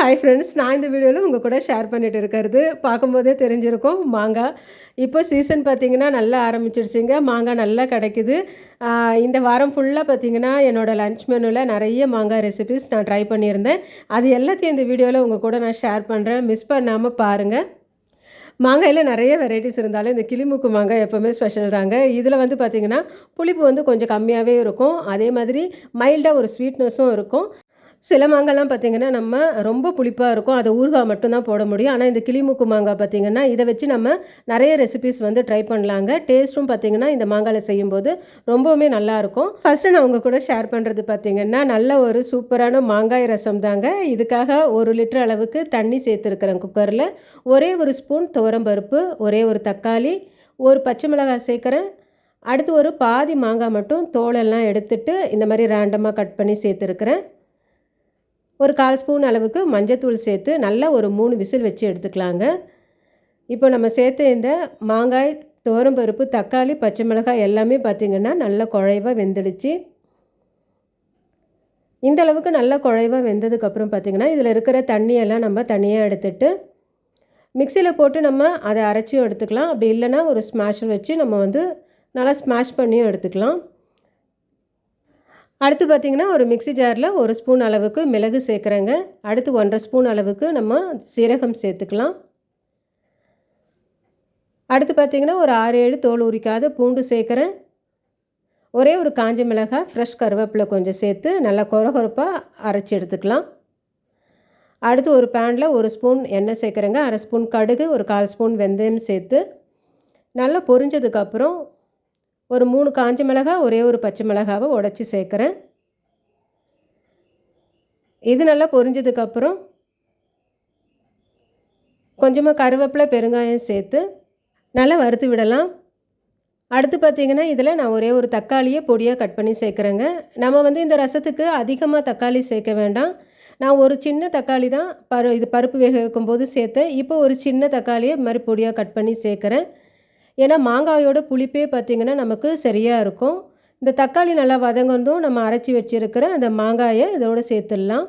Hi friends, நான் இந்த வீடியோவில் உங்கள் கூட ஷேர் பண்ணிட்டு இருக்கிறது பார்க்கும்போதே தெரிஞ்சிருக்கும் மாங்காய். இப்போ சீசன் பார்த்திங்கன்னா நல்லா ஆரம்பிச்சிடுச்சிங்க. மாங்காய் நல்லா கிடைக்குது. இந்த வாரம் ஃபுல்லாக பார்த்திங்கன்னா என்னோடய லன்ச் மெனுவில் நிறைய மாங்காய் ரெசிபிஸ் நான் ட்ரை பண்ணியிருந்தேன். அது எல்லாத்தையும் இந்த வீடியோவில் உங்கள் கூட நான் ஷேர் பண்ணுறேன். மிஸ் பண்ணாமல் பாருங்கள். மாங்காயில் நிறைய வெரைட்டிஸ் இருந்தாலும் இந்த கிளிமூக்கு மாங்காய் எப்போவுமே ஸ்பெஷல் தாங்க. இதில் வந்து பார்த்திங்கன்னா புளிப்பு வந்து கொஞ்சம் கம்மியாகவே இருக்கும். அதே மாதிரி மைல்டாக ஒரு ஸ்வீட்னஸும் இருக்கும். சில மாங்காய்லாம் பார்த்திங்கன்னா நம்ம ரொம்ப புளிப்பாக இருக்கும், அதை ஊறுகாய் மட்டும்தான் போட முடியும். ஆனால் இந்த கிளிமூக்கு மாங்காய் பார்த்திங்கன்னா இதை வச்சு நம்ம நிறைய ரெசிபிஸ் வந்து ட்ரை பண்ணலாங்க. டேஸ்ட்டும் பார்த்திங்கன்னா இந்த மாங்காயில் செய்யும்போது ரொம்பவுமே நல்லாயிருக்கும். ஃபஸ்ட்டு நான் உங்கள் கூட ஷேர் பண்ணுறது பார்த்திங்கன்னா நல்ல ஒரு சூப்பரான மாங்காய் ரசம் தாங்க. இதுக்காக 1 லிட்டர் அளவுக்கு தண்ணி சேர்த்துருக்குறேன் குக்கரில். ஒரே ஒரு ஸ்பூன் துவரம்பருப்பு, ஒரே ஒரு தக்காளி, ஒரு பச்சை மிளகாய் சேர்க்குறேன். அடுத்து ஒரு பாதி மாங்காய் மட்டும் தோலெல்லாம் எடுத்துட்டு இந்த மாதிரி ரேண்டமாக கட் பண்ணி சேர்த்துருக்குறேன். ஒரு 1/4 ஸ்பூன் அளவுக்கு மஞ்சத்தூள் சேர்த்து நல்லா ஒரு 3 விசில் வச்சு எடுத்துக்கலாங்க. இப்போ நம்ம சேர்த்த இந்த மாங்காய், துவரம்பருப்பு, தக்காளி, பச்சை மிளகாய் எல்லாமே பார்த்திங்கன்னா நல்லா குழைவாக வெந்துடுச்சு. இந்த அளவுக்கு நல்லா குழைவாக வெந்ததுக்கப்புறம் பார்த்திங்கன்னா இதில் இருக்கிற தண்ணியெல்லாம் நம்ம தனியாக எடுத்துட்டு மிக்சியில் போட்டு நம்ம அதை அரைச்சியும் எடுத்துக்கலாம். அப்படி இல்லைன்னா ஒரு ஸ்மாஷர் வச்சு நம்ம வந்து நல்லா ஸ்மாஷ் பண்ணியும் எடுத்துக்கலாம். அடுத்து பார்த்திங்கன்னா ஒரு மிக்ஸி ஜாரில் 1 ஸ்பூன் அளவுக்கு மிளகு சேர்க்குறேங்க. அடுத்து 1/2 ஸ்பூன் அளவுக்கு நம்ம சீரகம் சேர்த்துக்கலாம். அடுத்து பார்த்திங்கன்னா ஒரு 6-7 தோல் உரிக்காத பூண்டு சேர்க்குறேன். ஒரே ஒரு காஞ்ச மிளகாய், ஃப்ரெஷ் கருவேப்பிலை கொஞ்சம் சேர்த்து நல்லா கொரகொரப்பாக அரைச்சி எடுத்துக்கலாம். அடுத்து ஒரு பேனில் 1 ஸ்பூன் எண்ணெய் சேர்க்குறேங்க. 1/2 ஸ்பூன் கடுகு, ஒரு 1/4 ஸ்பூன் வெந்தயம் சேர்த்து நல்லா பொரிஞ்சதுக்கப்புறம் ஒரு 3 காஞ்ச மிளகாய், ஒரே ஒரு பச்சை மிளகாவை உடச்சி சேர்க்குறேன். இது நல்லா பொரிஞ்சதுக்கப்புறம் கொஞ்சமாக கருவேப்பிலை, பெருங்காயம் சேர்த்து நல்லா வறுத்து விடலாம். அடுத்து பார்த்திங்கன்னா இதில் நான் ஒரே ஒரு தக்காளியை பொடியாக கட் பண்ணி சேர்க்குறேங்க. நம்ம வந்து இந்த ரசத்துக்கு அதிகமாக தக்காளி சேர்க்க வேண்டாம். நான் ஒரு சின்ன தக்காளி தான் இது பருப்பு வேக வைக்கும்போது சேர்த்தேன். இப்போ ஒரு சின்ன தக்காளியை இது மாதிரி பொடியாக கட் பண்ணி சேர்க்குறேன். ஏன்னா மாங்காயோட புளிப்பே பார்த்திங்கன்னா நமக்கு சரியாக இருக்கும். இந்த தக்காளி நல்லா வதங்கந்தும் நம்ம அரைச்சி வச்சுருக்கிற அந்த மாங்காயை இதோடு சேர்த்துடலாம்.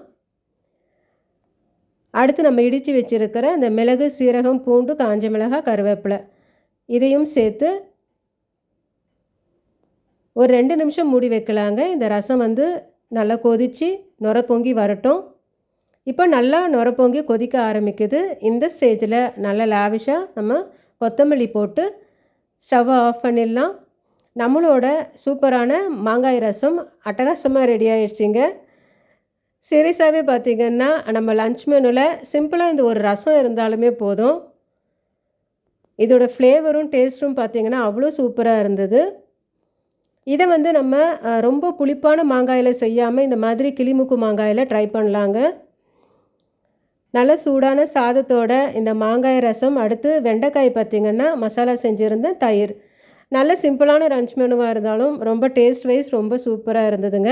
அடுத்து நம்ம இடித்து வச்சுருக்கிற இந்த மிளகு, சீரகம், பூண்டு, காஞ்ச மிளகாய், கருவேப்பிலை இதையும் சேர்த்து ஒரு 2 நிமிஷம் மூடி வைக்கலாங்க. இந்த ரசம் வந்து நல்லா கொதித்து நுர பொங்கி வரட்டும். இப்போ நல்லா நுர பொங்கி கொதிக்க ஆரம்பிக்குது. இந்த ஸ்டேஜில் நல்லா லாவிஷாக நம்ம கொத்தமல்லி போட்டு ஸ்டவ்வை ஆஃப் பண்ணிடலாம். நம்மளோட சூப்பரான மாங்காய் ரசம் அட்டகாசமாக ரெடி ஆகிடுச்சிங்க. சீரியஸாகவே பார்த்திங்கன்னா நம்ம லன்ச் மெனுவில் சிம்பிளாக இந்த ஒரு ரசம் இருந்தாலுமே போதும். இதோட ஃப்ளேவரும் டேஸ்ட்டும் பார்த்திங்கன்னா அவ்வளோ சூப்பராக இருந்தது. இதை வந்து நம்ம ரொம்ப புளிப்பான மாங்காயில் செய்யாமல் இந்த மாதிரி கிளிமூக்கு மாங்காயில் ட்ரை பண்ணலாங்க. நல்ல சூடான சாதத்தோட இந்த மாங்காய் ரசம், அடுத்து வெண்டைக்காய் பார்த்திங்கன்னா மசாலா செஞ்சுருந்தேன், தயிர். நல்ல சிம்பிளான லன்ச் மெனுவாக இருந்தாலும் ரொம்ப டேஸ்ட் வைஸ் ரொம்ப சூப்பராக இருந்ததுங்க.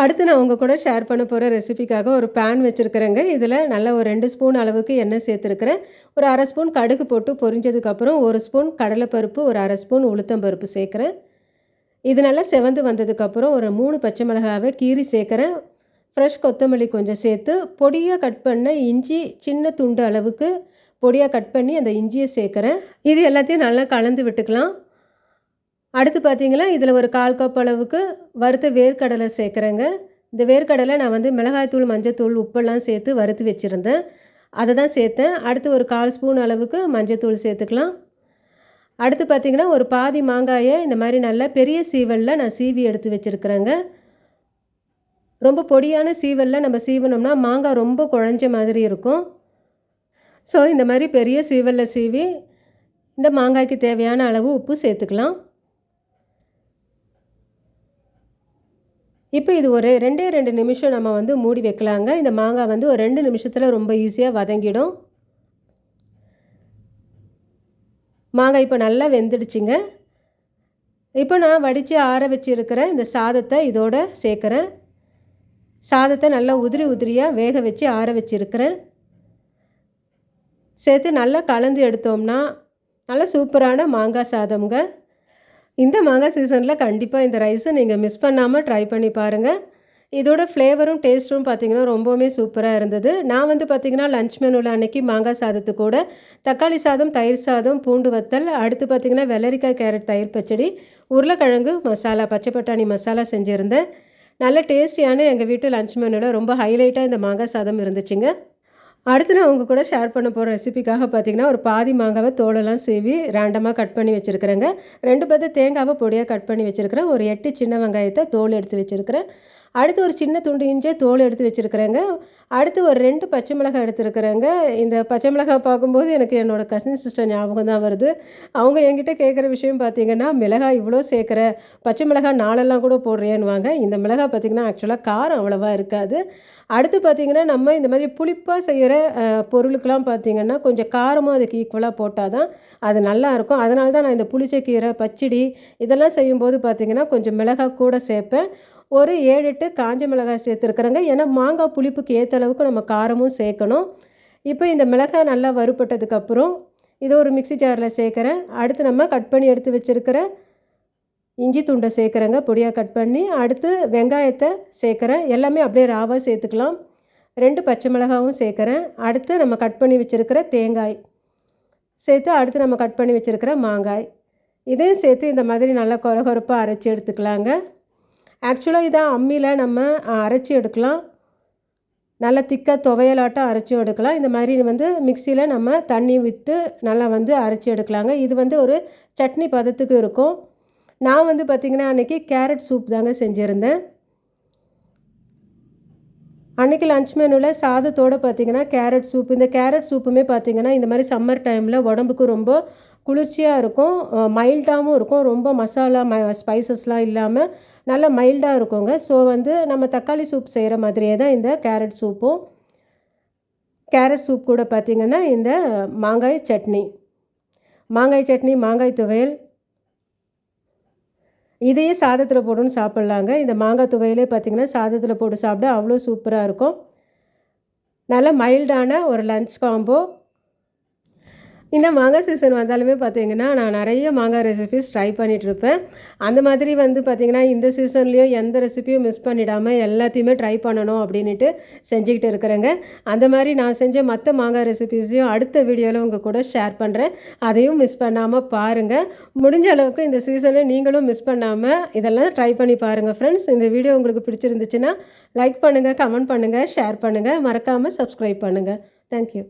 அடுத்து நான் உங்கள் கூட ஷேர் பண்ண போகிற ரெசிபிக்காக ஒரு பேன் வச்சுருக்கிறேங்க. இதில் நல்ல ஒரு 2 ஸ்பூன் அளவுக்கு எண்ணெய் சேர்த்துருக்கிறேன். ஒரு 1/2 ஸ்பூன் கடுகு போட்டு பொரிஞ்சதுக்கப்புறம் 1 ஸ்பூன் கடலைப்பருப்பு, ஒரு 1/2 ஸ்பூன் உளுத்தம்பருப்பு சேர்க்குறேன். இது நல்லா செவந்து வந்ததுக்கப்புறம் ஒரு 3 பச்சை மிளகாவை கீரி சேர்க்குறேன். ஃப்ரெஷ் கொத்தமல்லி கொஞ்சம் சேர்த்து பொடியாக கட் பண்ண இஞ்சி சின்ன துண்டு அளவுக்கு பொடியாக கட் பண்ணி அந்த இஞ்சியை சேர்க்குறேன். இது எல்லாத்தையும் நல்லா கலந்து விட்டுக்கலாம். அடுத்து பார்த்திங்கன்னா இதில் ஒரு 1/4 கப் அளவுக்கு வறுத்த வேர்க்கடலை சேர்க்குறேங்க. இந்த வேர்க்கடலை நான் வந்து மிளகாய்த்தூள், மஞ்சத்தூள், உப்பெல்லாம் சேர்த்து வறுத்து வச்சுருந்தேன், அதை தான் சேர்த்தேன். அடுத்து ஒரு 1/4 ஸ்பூன் அளவுக்கு மஞ்சத்தூள் சேர்த்துக்கலாம். அடுத்து பார்த்திங்கன்னா ஒரு பாதி மாங்காயை இந்த மாதிரி நல்லா பெரிய சீவலில் நான் சீவி எடுத்து வச்சுருக்கிறேங்க. ரொம்ப பொடியான சீவலில் நம்ம சீவனோம்னா மாங்காய் ரொம்ப குழஞ்ச மாதிரி இருக்கும். ஸோ இந்த மாதிரி பெரிய சீவலில் சீவி இந்த மாங்காய்க்கு தேவையான அளவு உப்பு சேர்த்துக்கலாம். இப்போ இது ஒரு 2 நிமிஷம் நம்ம வந்து மூடி வைக்கலாங்க. இந்த மாங்காய் வந்து ஒரு 2 நிமிஷத்தில் ரொம்ப ஈஸியாக வதங்கிடும். மாங்காய் இப்போ நல்லா வெந்துடுச்சுங்க. இப்போ நான் வடித்து ஆற வச்சுருக்கிற இந்த சாதத்தை இதோடு சேர்க்குறேன். சாதத்தை நல்லா உதிரியாக வேக வச்சு ஆற வச்சுருக்கிறேன். சேர்த்து நல்லா கலந்து எடுத்தோம்னா நல்லா சூப்பரான மாங்காய் சாதம்ங்க. இந்த மாங்காய் சீசனில் கண்டிப்பாக இந்த ரைஸை நீங்கள் மிஸ் பண்ணாமல் ட்ரை பண்ணி பாருங்கள். இதோட ஃப்ளேவரும் டேஸ்ட்டும் பார்த்திங்கன்னா ரொம்பவுமே சூப்பராக இருந்தது. நான் வந்து பார்த்திங்கன்னா லன்ச் மெனுவில் அன்றைக்கி மாங்காய் சாதத்து கூட தக்காளி சாதம், தயிர் சாதம், பூண்டு வத்தல், அடுத்து பார்த்திங்கன்னா வெள்ளரிக்காய் கேரட் தயிர் பச்சடி, உருளைக்கிழங்கு மசாலா, பச்சை பட்டாணி மசாலா செஞ்சுருந்தேன். நல்ல டேஸ்டியான எங்கள் வீட்டு லன்ச் மெனுவில் ரொம்ப ஹைலைட்டாக இந்த மாங்காய் சாதம் இருந்துச்சுங்க. அடுத்து நான் உங்கள் கூட ஷேர் பண்ண போகிற ரெசிபிக்காக பார்த்திங்கன்னா ஒரு பாதி மாங்காவை தோலெல்லாம் சீவி ரேண்டமாக கட் பண்ணி வச்சுருக்கிறேங்க. 2 பத்து தேங்காவை பொடியாக கட் பண்ணி வச்சுருக்கிறேன். ஒரு 8 சின்ன வெங்காயத்தை தோல் எடுத்து வச்சுருக்கிறேன். அடுத்து ஒரு சின்ன துண்டு இஞ்சி தோல் எடுத்து வச்சுருக்கிறேங்க. அடுத்து ஒரு 2 பச்சை மிளகாய் எடுத்துருக்குறேங்க. இந்த பச்சை மிளகாய் பார்க்கும்போது எனக்கு என்னோடய கசின் சிஸ்டர் ஞாபகம் தான் வருது. அவங்க என்கிட்ட கேட்குற விஷயம் பார்த்திங்கன்னா, மிளகாய் இவ்வளோ சேர்க்குற, பச்சை மிளகாய் 4 கூட போடுறியேன்னுவாங்க. இந்த மிளகாய் பார்த்திங்கன்னா ஆக்சுவலாக காரம் அவ்வளோவா இருக்காது. அடுத்து பார்த்திங்கன்னா நம்ம இந்த மாதிரி புளிப்பாக செய்கிற பொருளுக்கெலாம் பார்த்திங்கன்னா கொஞ்சம் காரமும் அதுக்கு ஈக்குவலாக போட்டால் தான் அது நல்லாயிருக்கும். அதனால தான் நான் இந்த புளிச்சக்கீரை, பச்சடி இதெல்லாம் செய்யும்போது பார்த்திங்கன்னா கொஞ்சம் மிளகாய் கூட சேர்ப்பேன். ஒரு 7 8 காஞ்ச மிளகாய் சேர்த்துருக்குறேங்க. ஏன்னா மாங்காய் புளிப்புக்கு ஏற்ற அளவுக்கு நம்ம காரமும் சேர்க்கணும். இப்போ இந்த மிளகாய் நல்லா வறுபட்டதுக்கப்புறம் இதை ஒரு மிக்ஸி ஜாரில் சேர்க்குறேன். அடுத்து நம்ம கட் பண்ணி எடுத்து வச்சுருக்கிற இஞ்சி துண்டை சேர்க்குறேங்க, பொடியாக கட் பண்ணி. அடுத்து வெங்காயத்தை சேர்க்குறேன். எல்லாமே அப்படியே ராவாக சேர்த்துக்கலாம். 2 பச்சை மிளகாவும் சேர்க்குறேன். அடுத்து நம்ம கட் பண்ணி வச்சுருக்கிற தேங்காய் சேர்த்து, அடுத்து நம்ம கட் பண்ணி வச்சுருக்கிற மாங்காய் இதையும் சேர்த்து இந்த மாதிரி நல்லா கொரகொரப்பாக அரைச்சி எடுத்துக்கலாங்க. ஆக்சுவலாக இதை அம்மியில் நம்ம அரைச்சி எடுக்கலாம். நல்லா திக்காக துவையலாட்டம் அரைச்சும் எடுக்கலாம். இந்த மாதிரி வந்து மிக்சியில் நம்ம தண்ணி விட்டு நல்லா வந்து அரைச்சி எடுக்கலாங்க. இது வந்து ஒரு சட்னி பதத்துக்கு இருக்கும். நான் வந்து பார்த்திங்கன்னா அன்றைக்கி கேரட் சூப் தாங்க செஞ்சுருந்தேன். அன்றைக்கி லன்ச் மெனுவில் சாதத்தோடு பார்த்திங்கன்னா கேரட் சூப். இந்த கேரட் சூப்புமே பார்த்திங்கன்னா இந்த மாதிரி சம்மர் டைமில் உடம்புக்கு ரொம்ப குளிர்ச்சியாக இருக்கும், மைல்டாகவும் இருக்கும். ரொம்ப மசாலா ஸ்பைசஸ்லாம் இல்லாமல் நல்லா மைல்டாக இருக்குங்க. ஸோ வந்து நம்ம தக்காளி சூப் செய்கிற மாதிரியே தான் இந்த கேரட் சூப்பும். கேரட் சூப் கூட பார்த்திங்கன்னா இந்த மாங்காய் சட்னி, மாங்காய் துவையல் இதையே சாதத்தில் போட்டுன்னு சாப்பிட்லாங்க. இந்த மாங்காய் துவையிலே பார்த்திங்கன்னா சாதத்தில் போட்டு சாப்பிட அவ்வளோ சூப்பராக இருக்கும். நல்ல மைல்டான ஒரு லன்ச் காம்போ. இந்த மாங்காய் சீசன் வந்தாலுமே பார்த்திங்கன்னா நான் நிறைய மாங்காய் ரெசிபிஸ் ட்ரை பண்ணிகிட்ருப்பேன். அந்த மாதிரி வந்து பார்த்திங்கன்னா இந்த சீசன்லேயும் எந்த ரெசிபியும் மிஸ் பண்ணிடாமல் எல்லாத்தையுமே ட்ரை பண்ணணும் அப்படின்ட்டு செஞ்சுக்கிட்டு இருக்கிறேங்க. அந்த மாதிரி நான் செஞ்ச மற்ற மாங்காய் ரெசிபிஸையும் அடுத்த வீடியோவில் உங்கள் கூட ஷேர் பண்ணுறேன். அதையும் மிஸ் பண்ணாமல் பாருங்கள். முடிஞ்ச அளவுக்கு இந்த சீசனை நீங்களும் மிஸ் பண்ணாமல் இதெல்லாம் ட்ரை பண்ணி பாருங்கள் ஃப்ரெண்ட்ஸ். இந்த வீடியோ உங்களுக்கு பிடிச்சிருந்துச்சுன்னா லைக் பண்ணுங்கள், கமெண்ட் பண்ணுங்கள், ஷேர் பண்ணுங்கள், மறக்காமல் சப்ஸ்கிரைப் பண்ணுங்கள். தேங்க்யூ.